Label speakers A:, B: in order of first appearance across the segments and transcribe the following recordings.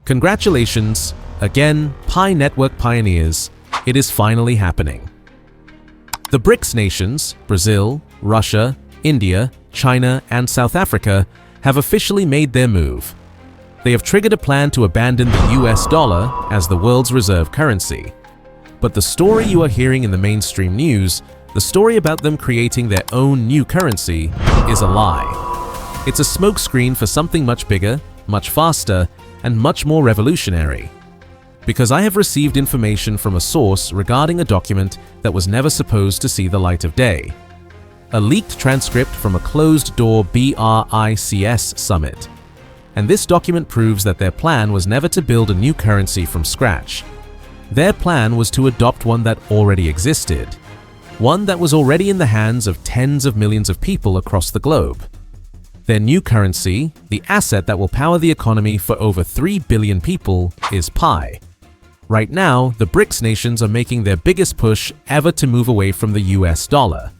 A: Congratulations, again, Pi Network pioneers, it is finally happening. The BRICS nations, Brazil, Russia, India, China, and South Africa, have officially made their move. They have triggered a plan to abandon the US dollar as the world's reserve currency. But the story you are hearing in the mainstream news, the story about them creating their own new currency, is a lie. It's a smokescreen for something much bigger, much faster, and much more revolutionary. Because I have received information from a source regarding a document that was never supposed to see the light of day. A leaked transcript from a closed-door BRICS summit. And this document proves that their plan was never to build a new currency from scratch. Their plan was to adopt one that already existed. One that was already in the hands of tens of millions of people across the globe. Their new currency, the asset that will power the economy for over 3 billion people, is Pi. Right now, the BRICS nations are making their biggest push ever to move away from the US dollar.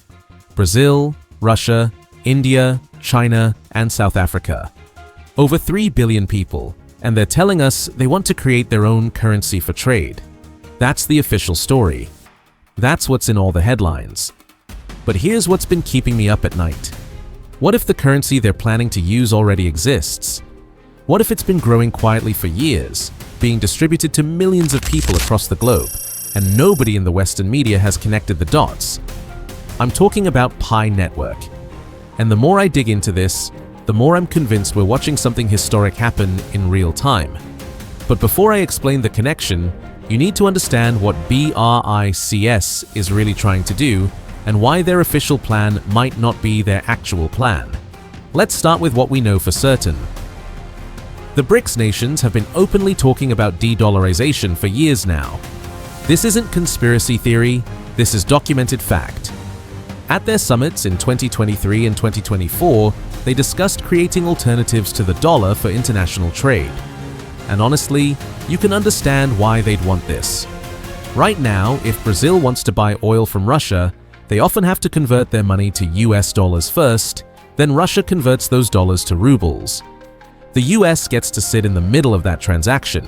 A: Brazil, Russia, India, China, and South Africa. Over 3 billion people, and they're telling us they want to create their own currency for trade. That's the official story. That's what's in all the headlines. But here's what's been keeping me up at night. What if the currency they're planning to use already exists? What if it's been growing quietly for years, being distributed to millions of people across the globe, and nobody in the Western media has connected the dots? I'm talking about Pi Network. And the more I dig into this, the more I'm convinced we're watching something historic happen in real time. But before I explain the connection, you need to understand what BRICS is really trying to do and why their official plan might not be their actual plan. Let's start with what we know for certain. The BRICS nations have been openly talking about de-dollarization for years now. This isn't conspiracy theory, this is documented fact. At their summits in 2023 and 2024, they discussed creating alternatives to the dollar for international trade. And honestly, you can understand why they'd want this. Right now, if Brazil wants to buy oil from Russia, they often have to convert their money to US dollars first, then Russia converts those dollars to rubles. The US gets to sit in the middle of that transaction.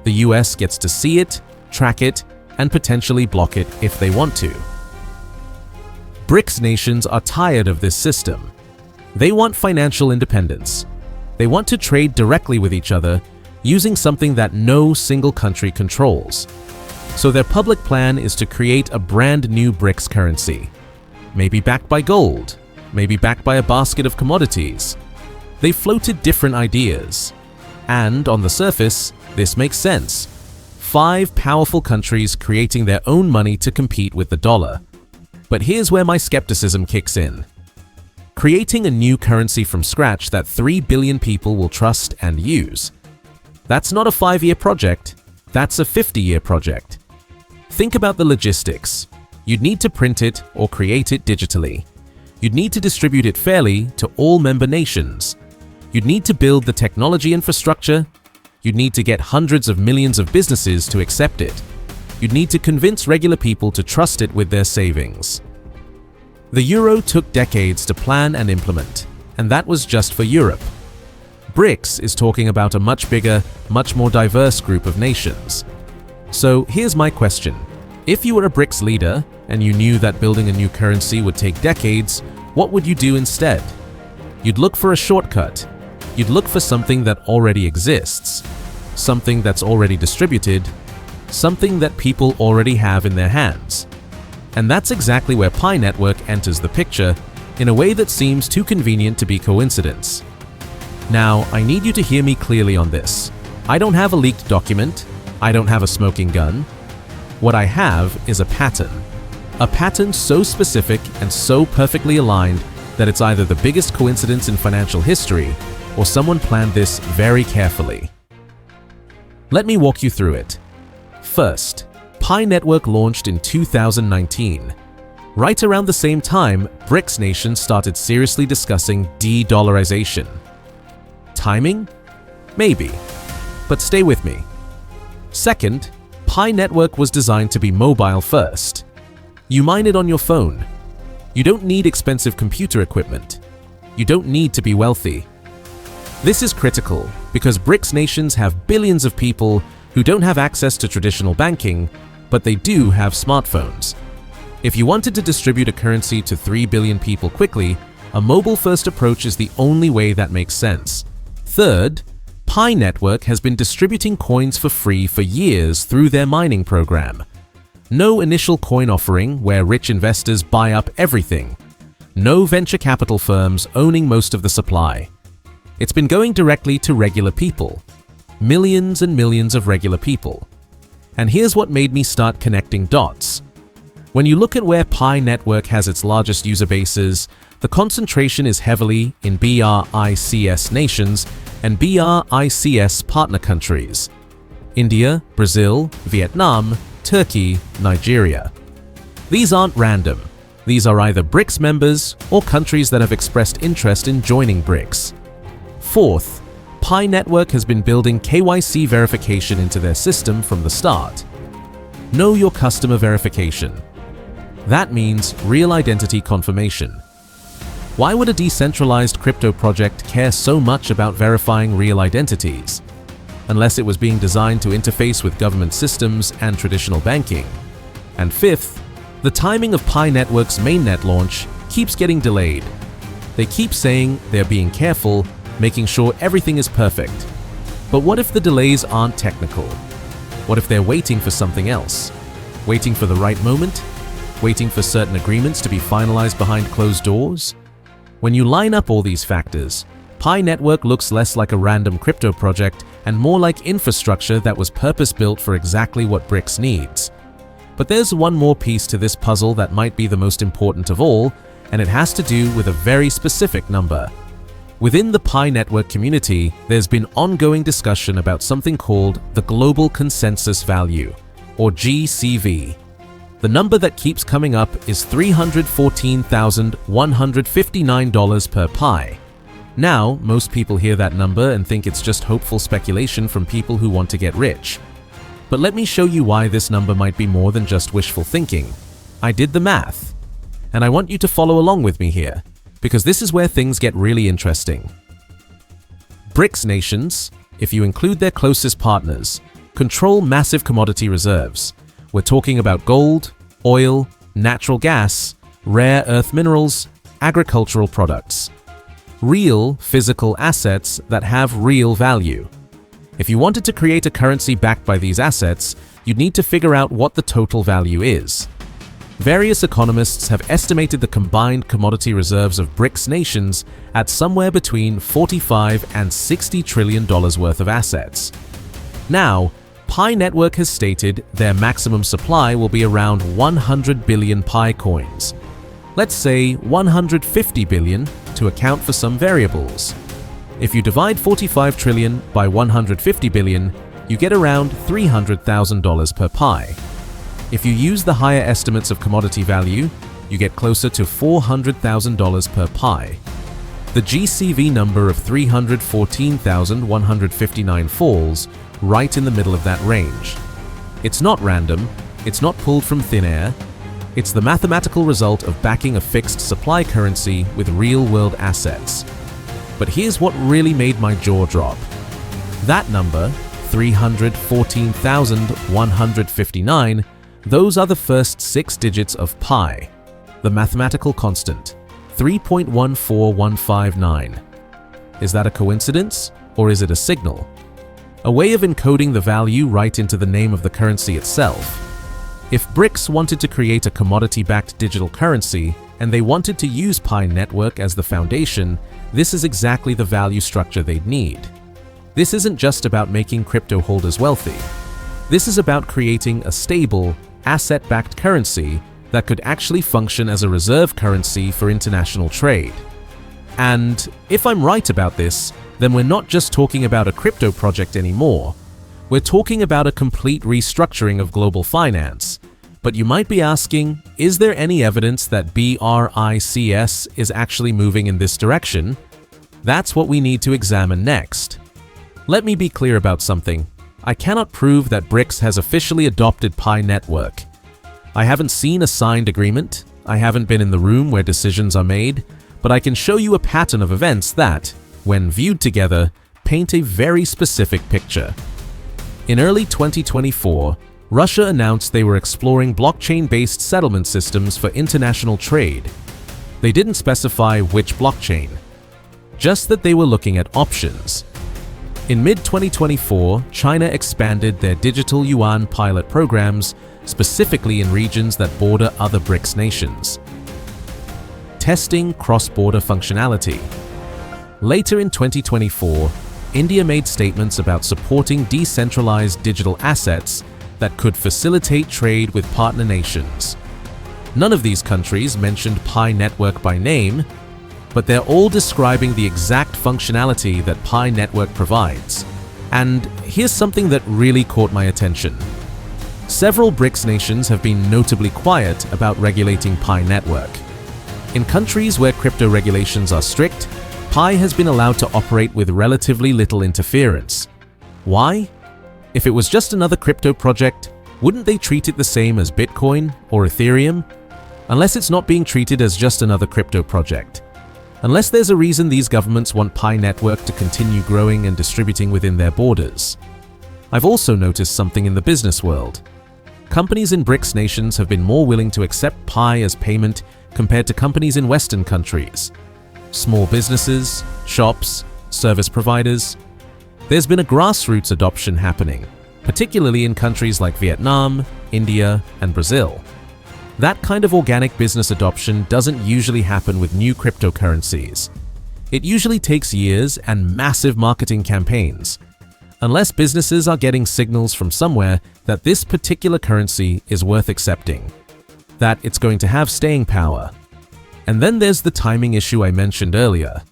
A: The US gets to see it, track it, and potentially block it if they want to. BRICS nations are tired of this system. They want financial independence. They want to trade directly with each other using something that no single country controls. So their public plan is to create a brand new BRICS currency. Maybe backed by gold, maybe backed by a basket of commodities. They floated different ideas. And on the surface, this makes sense. 5 powerful countries creating their own money to compete with the dollar. But here's where my skepticism kicks in. Creating a new currency from scratch that 3 billion people will trust and use. That's not a 5-year project, that's a 50-year project. Think about the logistics. You'd need to print it or create it digitally. You'd need to distribute it fairly to all member nations. You'd need to build the technology infrastructure. You'd need to get hundreds of millions of businesses to accept it. You'd need to convince regular people to trust it with their savings. The euro took decades to plan and implement, and that was just for Europe. BRICS is talking about a much bigger, much more diverse group of nations. So here's my question. If you were a BRICS leader and you knew that building a new currency would take decades, what would you do instead? You'd look for a shortcut. You'd look for something that already exists, something that's already distributed, something that people already have in their hands. And that's exactly where Pi Network enters the picture in a way that seems too convenient to be coincidence. Now, I need you to hear me clearly on this. I don't have a leaked document. I don't have a smoking gun. What I have is a pattern. A pattern so specific and so perfectly aligned that it's either the biggest coincidence in financial history or someone planned this very carefully. Let me walk you through it. First, Pi Network launched in 2019. Right around the same time, BRICS nations started seriously discussing de-dollarization. Timing? Maybe. But stay with me. Second, Pi Network was designed to be mobile first. You mine it on your phone. You don't need expensive computer equipment. You don't need to be wealthy. This is critical because BRICS nations have billions of people who don't have access to traditional banking, but they do have smartphones. If you wanted to distribute a currency to 3 billion people quickly, a mobile-first approach is the only way that makes sense. Third, Pi Network has been distributing coins for free for years through their mining program. No initial coin offering where rich investors buy up everything. No venture capital firms owning most of the supply. It's been going directly to regular people. Millions and millions of regular people. And here's what made me start connecting dots. When you look at where Pi Network has its largest user bases, the concentration is heavily in BRICS nations and BRICS partner countries: India, Brazil, Vietnam, Turkey, Nigeria. These aren't random. These are either BRICS members or countries that have expressed interest in joining BRICS. Fourth, Pi Network has been building KYC verification into their system from the start. Know your customer verification. That means real identity confirmation. Why would a decentralized crypto project care so much about verifying real identities? Unless it was being designed to interface with government systems and traditional banking. And fifth, the timing of Pi Network's mainnet launch keeps getting delayed. They keep saying they're being careful, making sure everything is perfect. But what if the delays aren't technical? What if they're waiting for something else? Waiting for the right moment? Waiting for certain agreements to be finalized behind closed doors? When you line up all these factors, Pi Network looks less like a random crypto project and more like infrastructure that was purpose-built for exactly what BRICS needs. But there's one more piece to this puzzle that might be the most important of all, and it has to do with a very specific number. Within the Pi Network community, there's been ongoing discussion about something called the Global Consensus Value, or GCV. The number that keeps coming up is $314,159 per Pi. Now, most people hear that number and think it's just hopeful speculation from people who want to get rich. But let me show you why this number might be more than just wishful thinking. I did the math. And I want you to follow along with me here, because this is where things get really interesting. BRICS nations, if you include their closest partners, control massive commodity reserves. We're talking about gold, oil, natural gas, rare earth minerals, agricultural products. Real physical assets that have real value. If you wanted to create a currency backed by these assets, you'd need to figure out what the total value is. Various economists have estimated the combined commodity reserves of BRICS nations at somewhere between $45 and $60 trillion worth of assets. Now, Pi Network has stated their maximum supply will be around 100 billion PiCoins. Let's say 150 billion to account for some variables. If you divide 45 trillion by 150 billion, you get around $300,000 per Pi. If you use the higher estimates of commodity value, you get closer to $400,000 per Pi. The GCV number of 314,159 falls right in the middle of that range. It's not random, it's not pulled from thin air, it's the mathematical result of backing a fixed supply currency with real-world assets. But here's what really made my jaw drop. That number, 314,159, those are the first 6 digits of Pi, the mathematical constant, 3.14159. Is that a coincidence, or is it a signal? A way of encoding the value right into the name of the currency itself. If BRICS wanted to create a commodity-backed digital currency, and they wanted to use Pi Network as the foundation, this is exactly the value structure they'd need. This isn't just about making crypto holders wealthy. This is about creating a stable, asset-backed currency that could actually function as a reserve currency for international trade. And if I'm right about this, then we're not just talking about a crypto project anymore. We're talking about a complete restructuring of global finance. But you might be asking, is there any evidence that BRICS is actually moving in this direction? That's what we need to examine next. Let me be clear about something. I cannot prove that BRICS has officially adopted Pi Network. I haven't seen a signed agreement, I haven't been in the room where decisions are made, but I can show you a pattern of events that, when viewed together, paint a very specific picture. In early 2024, Russia announced they were exploring blockchain-based settlement systems for international trade. They didn't specify which blockchain, just that they were looking at options. In mid-2024, China expanded their digital yuan pilot programs, specifically in regions that border other BRICS nations, testing cross-border functionality. Later in 2024, India made statements about supporting decentralized digital assets that could facilitate trade with partner nations. None of these countries mentioned Pi Network by name, but they're all describing the exact functionality that Pi Network provides. And here's something that really caught my attention. Several BRICS nations have been notably quiet about regulating Pi Network. In countries where crypto regulations are strict, Pi has been allowed to operate with relatively little interference. Why? If it was just another crypto project, wouldn't they treat it the same as Bitcoin or Ethereum? Unless it's not being treated as just another crypto project. Unless there's a reason these governments want Pi Network to continue growing and distributing within their borders. I've also noticed something in the business world. Companies in BRICS nations have been more willing to accept Pi as payment compared to companies in Western countries. Small businesses, shops, service providers. There's been a grassroots adoption happening, particularly in countries like Vietnam, India, and Brazil. That kind of organic business adoption doesn't usually happen with new cryptocurrencies. It usually takes years and massive marketing campaigns, unless businesses are getting signals from somewhere that this particular currency is worth accepting, that it's going to have staying power. And then there's the timing issue I mentioned earlier.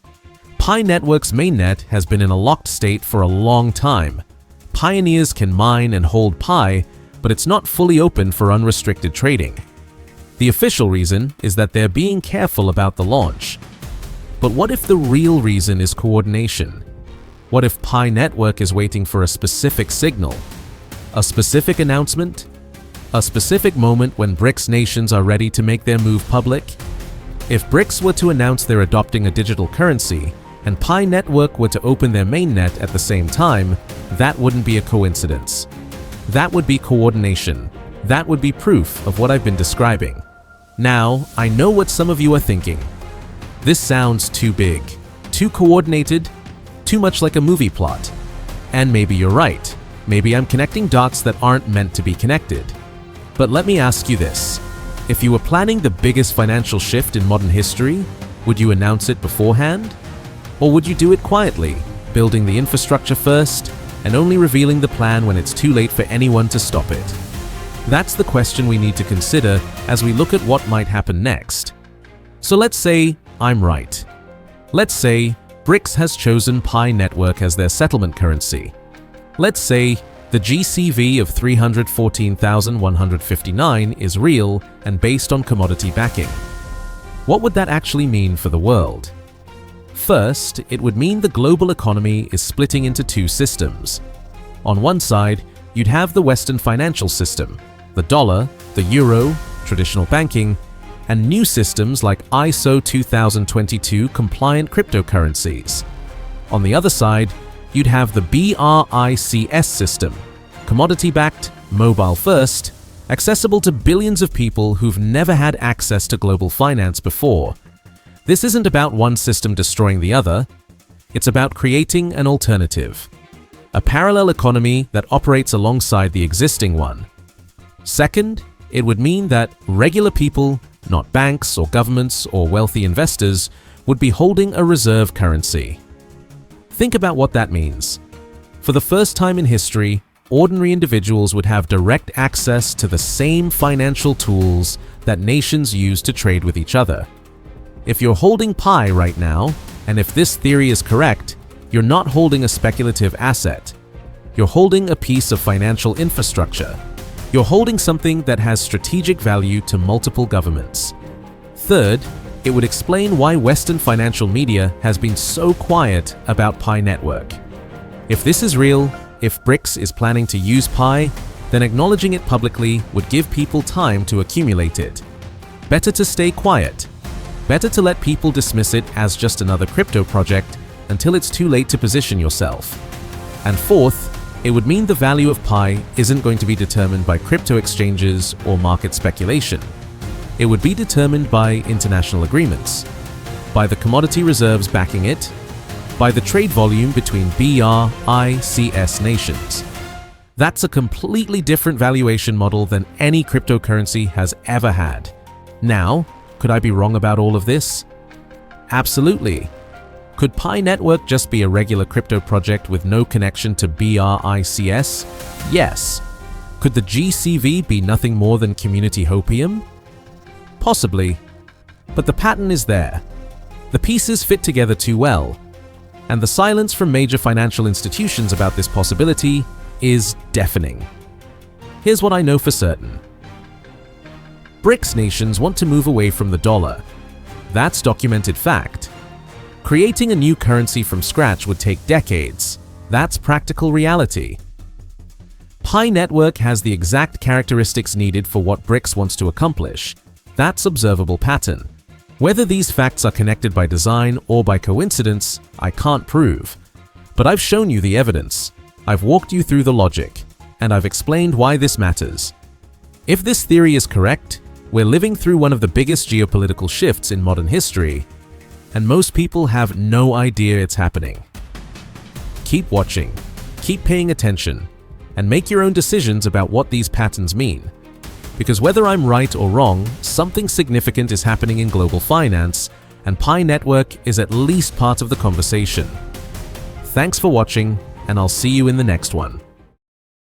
A: Pi Network's mainnet has been in a locked state for a long time. Pioneers can mine and hold Pi, but it's not fully open for unrestricted trading. The official reason is that they're being careful about the launch. But what if the real reason is coordination? What if Pi Network is waiting for a specific signal? A specific announcement? A specific moment when BRICS nations are ready to make their move public? If BRICS were to announce they're adopting a digital currency, and Pi Network were to open their mainnet at the same time, that wouldn't be a coincidence. That would be coordination. That would be proof of what I've been describing. Now, I know what some of you are thinking. This sounds too big, too coordinated, too much like a movie plot. And maybe you're right. Maybe I'm connecting dots that aren't meant to be connected. But let me ask you this. If you were planning the biggest financial shift in modern history, would you announce it beforehand? Or would you do it quietly, building the infrastructure first, and only revealing the plan when it's too late for anyone to stop it? That's the question we need to consider as we look at what might happen next. So let's say I'm right. Let's say BRICS has chosen Pi Network as their settlement currency. Let's say the GCV of 314,159 is real and based on commodity backing. What would that actually mean for the world? First, it would mean the global economy is splitting into two systems. On one side, you'd have the Western financial system, the dollar, the euro, traditional banking, and new systems like ISO 2022 compliant cryptocurrencies. On the other side, you'd have the BRICS system, commodity-backed, mobile-first, accessible to billions of people who've never had access to global finance before. This isn't about one system destroying the other. It's about creating an alternative, a parallel economy that operates alongside the existing one. Second, it would mean that regular people, not banks or governments or wealthy investors, would be holding a reserve currency. Think about what that means. For the first time in history, ordinary individuals would have direct access to the same financial tools that nations use to trade with each other. If you're holding Pi right now, and if this theory is correct, you're not holding a speculative asset. You're holding a piece of financial infrastructure. You're holding something that has strategic value to multiple governments. Third, it would explain why Western financial media has been so quiet about Pi Network. If this is real, if BRICS is planning to use Pi, then acknowledging it publicly would give people time to accumulate it. Better to stay quiet. Better to let people dismiss it as just another crypto project until it's too late to position yourself. And fourth, it would mean the value of Pi isn't going to be determined by crypto exchanges or market speculation. It would be determined by international agreements, by the commodity reserves backing it, by the trade volume between BRICS nations. That's a completely different valuation model than any cryptocurrency has ever had. Now, could I be wrong about all of this? Absolutely. Could Pi Network just be a regular crypto project with no connection to BRICS? Yes. Could the GCV be nothing more than community hopium? Possibly. But the pattern is there. The pieces fit together too well. And the silence from major financial institutions about this possibility is deafening. Here's what I know for certain. BRICS nations want to move away from the dollar. That's documented fact. Creating a new currency from scratch would take decades. That's practical reality. Pi Network has the exact characteristics needed for what BRICS wants to accomplish. That's observable pattern. Whether these facts are connected by design or by coincidence, I can't prove. But I've shown you the evidence. I've walked you through the logic, and I've explained why this matters. If this theory is correct, we're living through one of the biggest geopolitical shifts in modern history, and most people have no idea it's happening. Keep watching, keep paying attention, and make your own decisions about what these patterns mean. Because whether I'm right or wrong, something significant is happening in global finance, and Pi Network is at least part of the conversation. Thanks for watching, and I'll see you in the next one.